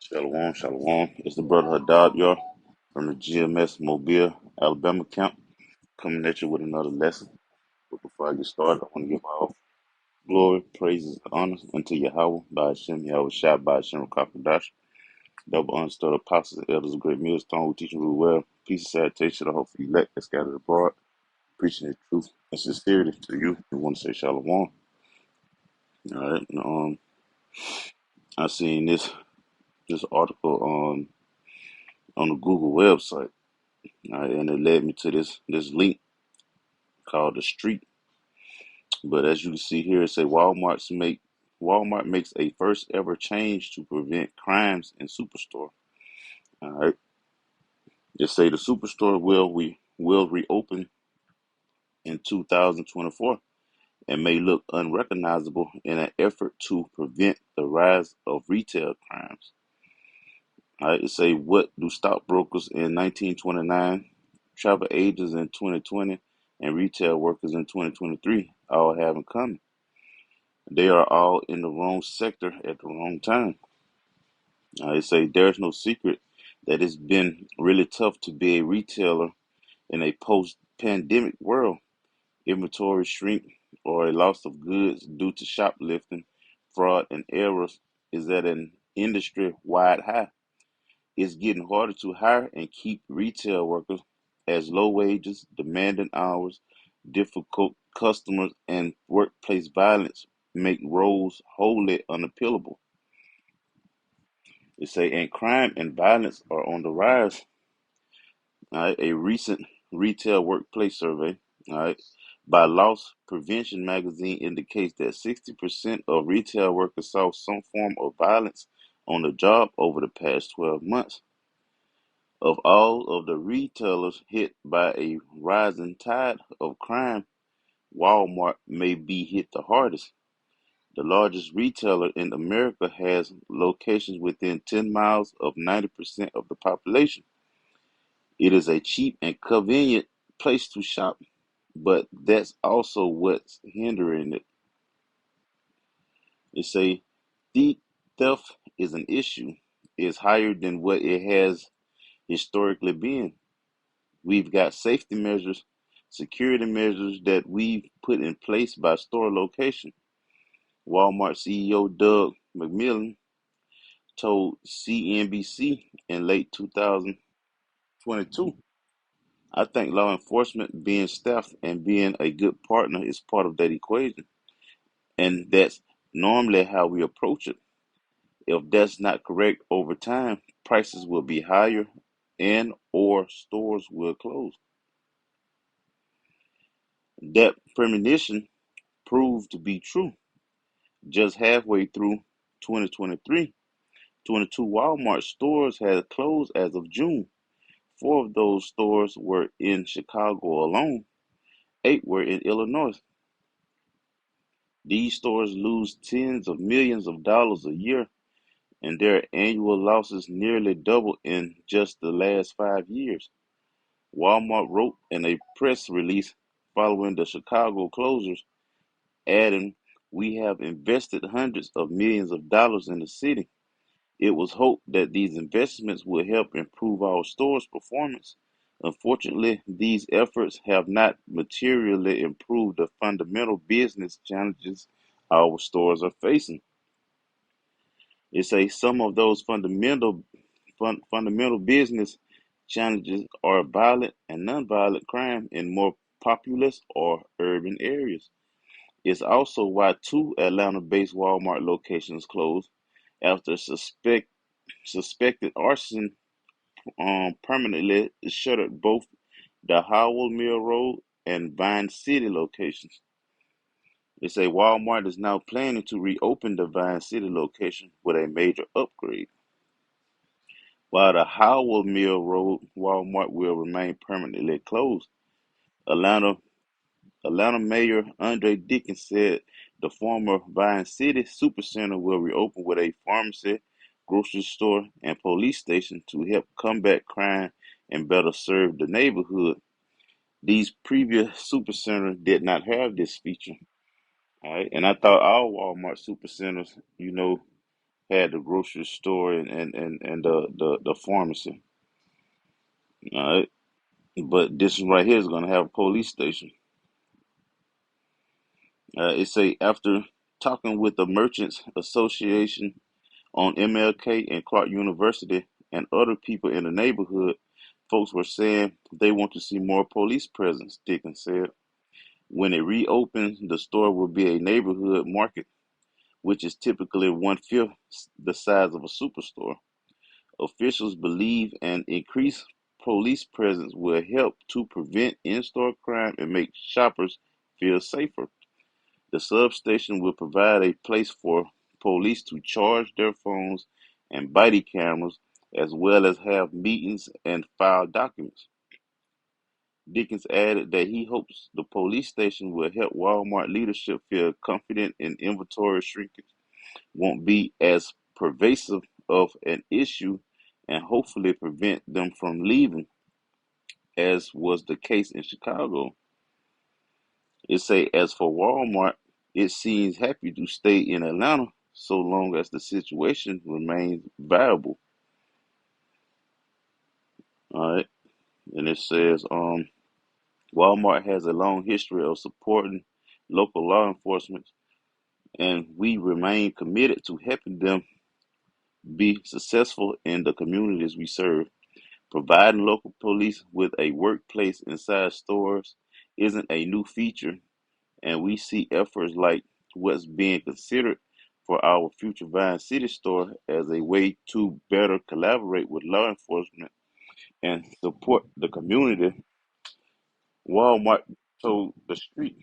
Shalom, shalom. It's the brother Haddad, y'all, from the GMS Mobile, Alabama camp, coming at you with another lesson. But before I get started, I want to give all glory, praises, and honor unto Yahweh, by Hashem, Yahweh Shai, by Hashem, Rakakadash, double understood apostles, elders, of great millstone, who teach and rule well. Peace and salutation to the hopeful elect that scattered abroad, preaching the truth and sincerity to you. We want to say shalom. All right. I seen this article on the Google website. All right, and it led me to this link called the street. But as you can see here, it say Walmart makes a first ever change to prevent crimes in superstore. All right, it say the superstore will reopen in 2024 and may look unrecognizable in an effort to prevent the rise of retail crimes. All right, it say what do stockbrokers in 1929, travel agents in 2020, and retail workers in 2023 all have in common? They are all in the wrong sector at the wrong time. They say there's no secret that it's been really tough to be a retailer in a post-pandemic world. Inventory shrink or a loss of goods due to shoplifting, fraud, and errors is at an industry-wide high. It's getting harder to hire and keep retail workers as low wages, demanding hours, difficult customers, and workplace violence make roles wholly unappealable. They say, and crime and violence are on the rise. All right, a recent retail workplace survey, all right, by Loss Prevention magazine indicates that 60% of retail workers saw some form of violence on the job over the past 12 months. Of all of the retailers hit by a rising tide of crime, Walmart may be hit the hardest. The largest retailer in America has locations within 10 miles of 90% of the population. It is a cheap and convenient place to shop, but that's also what's hindering it. They say theft is an issue, is higher than what it has historically been. We've got safety measures, security measures that we've put in place by store location. Walmart CEO Doug McMillon told CNBC in late 2022. I think law enforcement being staffed and being a good partner is part of that equation. And that's normally how we approach it. If that's not correct over time, prices will be higher and or stores will close. That premonition proved to be true. Just halfway through 2023, 22 Walmart stores had closed as of June. Four of those stores were in Chicago alone. Eight were in Illinois. These stores lose tens of millions of dollars a year, and their annual losses nearly doubled in just the last 5 years. Walmart wrote in a press release following the Chicago closures, adding, "We have invested hundreds of millions of dollars in the city. It was hoped that these investments would help improve our store's performance. Unfortunately, these efforts have not materially improved the fundamental business challenges our stores are facing." It says some of those fundamental business challenges are violent and nonviolent crime in more populous or urban areas. It's also why two Atlanta-based Walmart locations closed after suspected arson permanently shuttered both the Howell Mill Road and Vine City locations. They say Walmart is now planning to reopen the Vine City location with a major upgrade, while the Howell Mill Road Walmart will remain permanently closed. Atlanta Atlanta Mayor Andre Dickens said the former Vine City Supercenter will reopen with a pharmacy, grocery store, and police station to help combat crime and better serve the neighborhood. These previous supercenters did not have this feature. All right, and I thought all Walmart supercenters, had the grocery store and the pharmacy. All right. But this one right here is gonna have a police station. It say after talking with the Merchants Association on MLK and Clark University and other people in the neighborhood, folks were saying they want to see more police presence, Dickens said. When it reopens, the store will be a neighborhood market, which is typically one-fifth the size of a superstore. Officials believe an increased police presence will help to prevent in-store crime and make shoppers feel safer. The substation will provide a place for police to charge their phones and body cameras, as well as have meetings and file documents. Dickens added that he hopes the police station will help Walmart leadership feel confident in inventory shrinkage won't be as pervasive of an issue and hopefully prevent them from leaving, as was the case in Chicago. It say as for Walmart, it seems happy to stay in Atlanta so long as the situation remains viable. All right. And it says Walmart has a long history of supporting local law enforcement and we remain committed to helping them be successful in the communities we serve. Providing local police with a workplace inside stores isn't a new feature, and we see efforts like what's being considered for our future Vine City store as a way to better collaborate with law enforcement and support the community. Walmart told the street.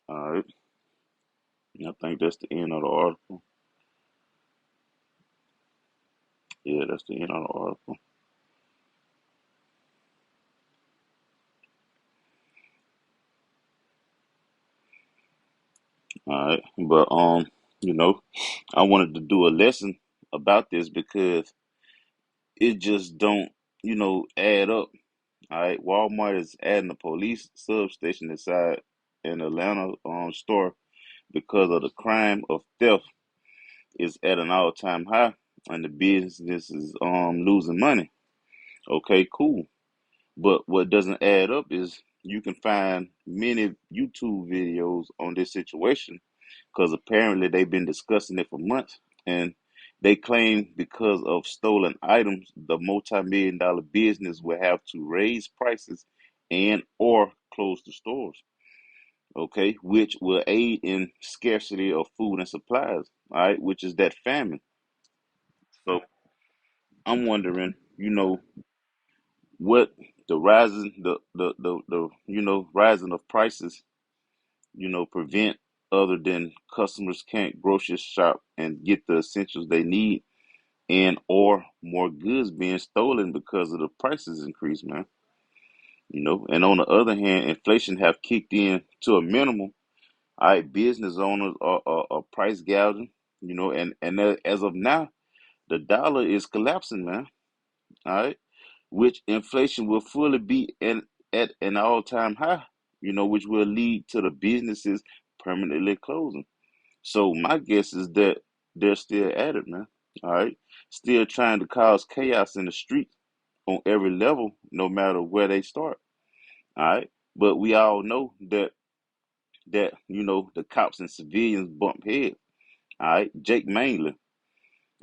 All right, I think that's the end of the article. Yeah, that's the end of the article. All right, but you know, I wanted to do a lesson about this because it just don't, add up. All right, Walmart is adding a police substation inside an Atlanta store because of the crime of theft is at an all-time high, and the business is losing money. Okay, cool. But what doesn't add up is you can find many YouTube videos on this situation because apparently they've been discussing it for months, and they claim because of stolen items, the multi-million dollar business will have to raise prices and or close the stores. Okay, which will aid in scarcity of food and supplies. All right, which is that famine. So I'm wondering, what the rising the rising of prices prevent other than customers can't grocery shop and get the essentials they need and or more goods being stolen because of the prices increase, man. And on the other hand, inflation have kicked in to a minimum. All right, business owners are price gouging, and as of now, the dollar is collapsing, man. All right, which inflation will fully be at an all time high, which will lead to the businesses permanently closing. So my guess is that they're still at it, man. All right, still trying to cause chaos in the streets on every level, no matter where they start. All right, but we all know that the cops and civilians bump heads. All right, Jake mainly.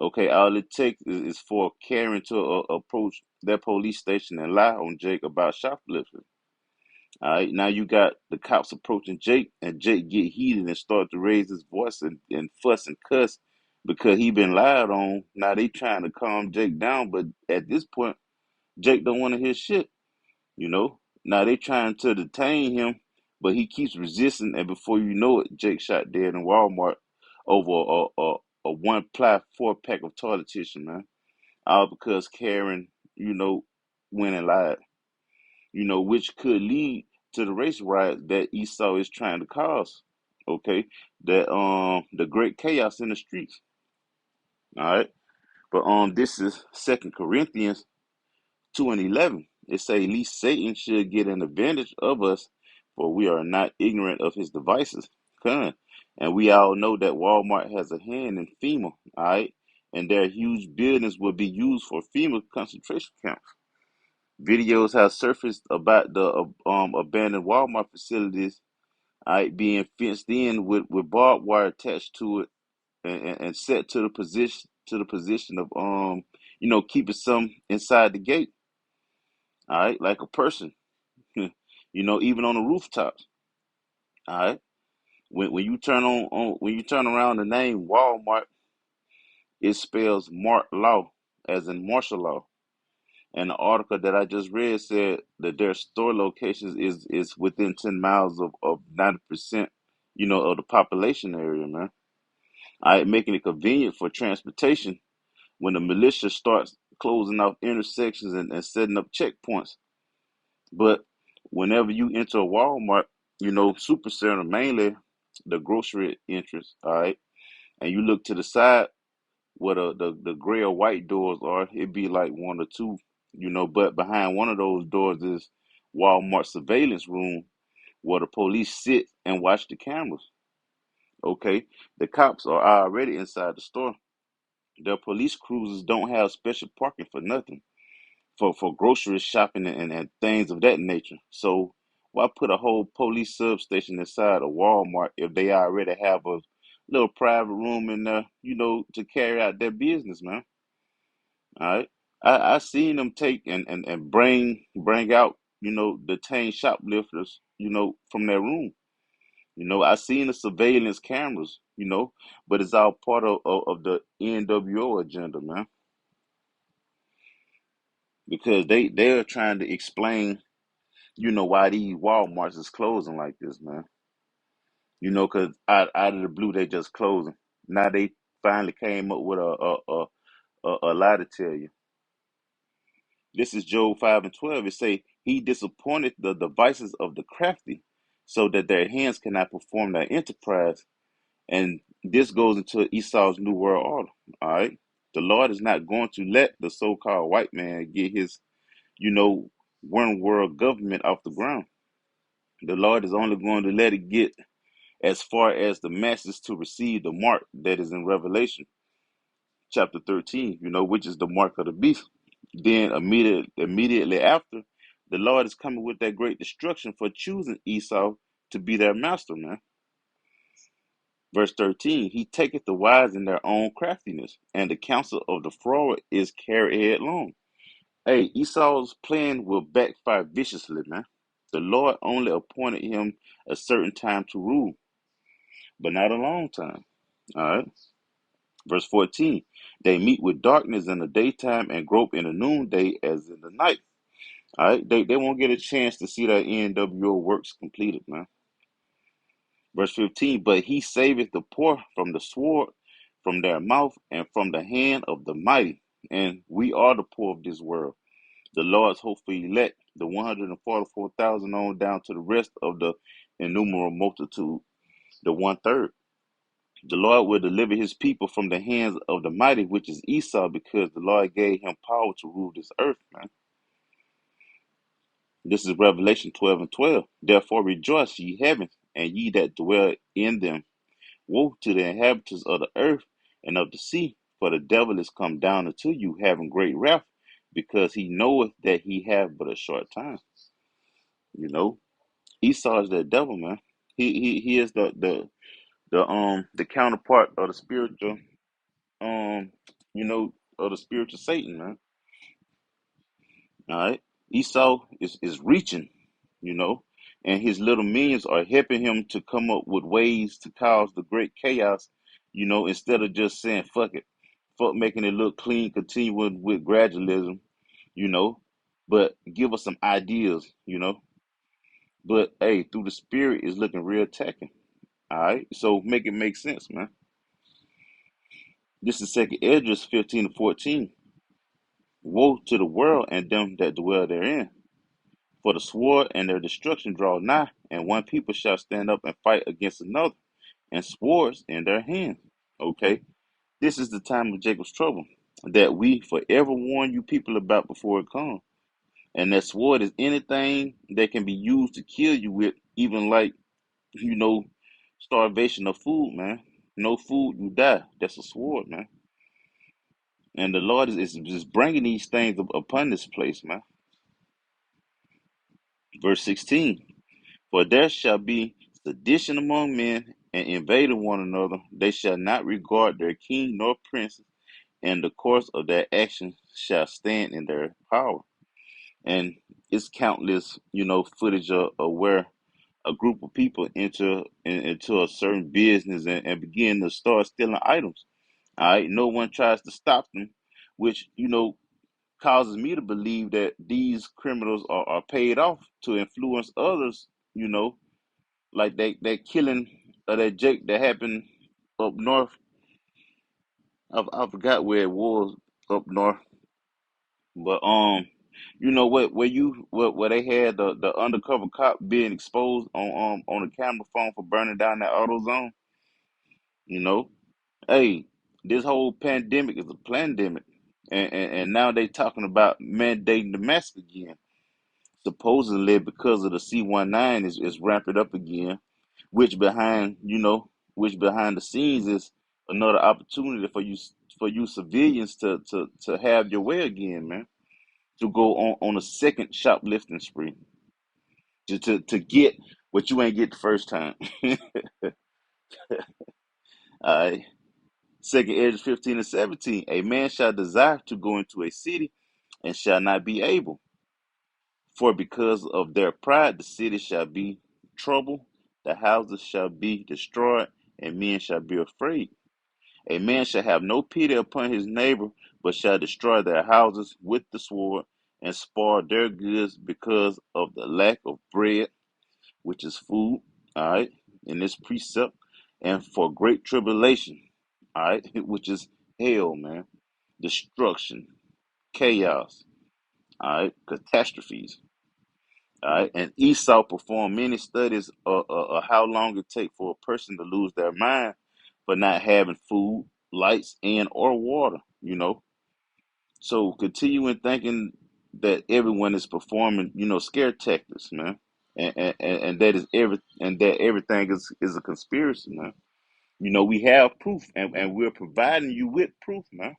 Okay, all it takes is for Karen to approach that police station and lie on Jake about shoplifting. All right, now you got the cops approaching Jake, and Jake get heated and start to raise his voice and fuss and cuss because he been lied on. Now they trying to calm Jake down, but at this point, Jake don't want to hear shit. You know. Now they trying to detain him, but he keeps resisting, and before you know it, Jake shot dead in Walmart over a one ply 4 pack of toilet tissue, man. All because Karen, you know, went and lied. Which could lead to the race riot that Esau is trying to cause. Okay, that the great chaos in the streets. All right, but this is Second Corinthians 2:11. It say, least Satan should get an advantage of us, for we are not ignorant of his devices. Con. And we all know that Walmart has a hand in FEMA, all right? and their huge buildings will be used for FEMA concentration camps. Videos have surfaced about the abandoned Walmart facilities, being fenced in with barbed wire attached to it, and set to the position of keeping some inside the gate. All right, like a person, even on the rooftops. All right, when you when you turn around the name Walmart, it spells Mart Law, as in martial law. And the article that I just read said that their store locations is within 10 miles of 90%, of the population area, man. All right, making it convenient for transportation when the militia starts closing off intersections and setting up checkpoints. But whenever you enter a Walmart, Supercenter mainly the grocery entrance, all right, and you look to the side where the gray or white doors are, it'd be like one or two, but behind one of those doors is Walmart surveillance room where the police sit and watch the cameras. Okay, the cops are already inside the store. Their police cruisers don't have special parking for nothing, for grocery shopping and things of that nature. So why put a whole police substation inside a Walmart if they already have a little private room in there, to carry out their business, man? All right. I seen them take and bring out, detain shoplifters, from their room. I seen the surveillance cameras, but it's all part of the NWO agenda, man. Because they're trying to explain, why these Walmarts is closing like this, man. Because out of the blue they just closing. Now they finally came up with a lie to tell you. This is Job 5:12. It say he disappointed the devices of the crafty, so that their hands cannot perform their enterprise. And this goes into Esau's new world order. All right. The Lord is not going to let the so-called white man get his, you know, one world government off the ground. The Lord is only going to let it get as far as the masses to receive the mark that is in Revelation chapter 13, which is the mark of the beast. Then immediately after, the Lord is coming with that great destruction for choosing Esau to be their master, man. Verse 13, he taketh the wise in their own craftiness, and the counsel of the fraud is carried headlong. Hey, Esau's plan will backfire viciously, man. The Lord only appointed him a certain time to rule, but not a long time. All right. Verse 14, they meet with darkness in the daytime and grope in the noonday as in the night. All right. They won't get a chance to see their NWO works completed, man. Verse 15, but he saveth the poor from the sword, from their mouth, and from the hand of the mighty. And we are the poor of this world, the Lord's hopeful elect, the 144,000 on down to the rest of the innumerable multitude, the one third. The Lord will deliver his people from the hands of the mighty, which is Esau, because the Lord gave him power to rule this earth, man. This is Revelation 12:12. Therefore rejoice, ye heavens, and ye that dwell in them. Woe to the inhabitants of the earth and of the sea, for the devil is come down unto you, having great wrath, because he knoweth that he have but a short time. You know, Esau is that devil, man. He is the counterpart of the spiritual um of the spiritual Satan, man. All right, Esau is reaching, you know, and his little minions are helping him to come up with ways to cause the great chaos, instead of just saying fuck it, fuck making it look clean, continuing with gradualism, you know, but give us some ideas, But hey, through the spirit is looking real attacking. All right, so make it make sense, man. This is Second Esdras 15-14. Woe to the world and them that dwell therein. For the sword and their destruction draw nigh, and one people shall stand up and fight against another, and swords in their hands. Okay, this is the time of Jacob's trouble that we forever warn you people about before it comes. And that sword is anything that can be used to kill you with, even like, you know, starvation of food, man. No food, you die. That's a sword, man. And the Lord is bringing these things upon this place, man. Verse 16. For there shall be sedition among men, and invading one another. They shall not regard their king nor prince, and the course of their actions shall stand in their power. And it's countless, footage of where a group of people into a certain business and begin to start stealing items. All right, no one tries to stop them, which causes me to believe that these criminals are paid off to influence others. You know, like that killing of that Jake that happened up north. I forgot where it was up north, but what where you where they had the undercover cop being exposed on the camera phone for burning down that auto zone. You know, hey, this whole pandemic is a pandemic, and now they talking about mandating the mask again, supposedly because of the C-19 is ramping up again, which behind the scenes is another opportunity for you civilians to have your way again, man, to go on a second shoplifting spree, to get what you ain't get the first time. All right. Second Edge 15 and 17. A man shall desire to go into a city and shall not be able. For because of their pride the city shall be troubled, the houses shall be destroyed, and men shall be afraid. A man shall have no pity upon his neighbor, but shall destroy their houses with the sword, and spoil their goods because of the lack of bread, which is food, all right, in this precept, and for great tribulation, all right, which is hell, man, destruction, chaos, all right, catastrophes, all right. And Esau performed many studies of how long it take for a person to lose their mind for not having food, lights, and or water. So continuing thinking that everyone is performing, scare tactics, man, and that everything is a conspiracy, man. We have proof, and we're providing you with proof, man.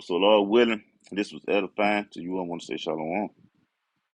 So Lord willing, this was edifying to you. I want to say shalom.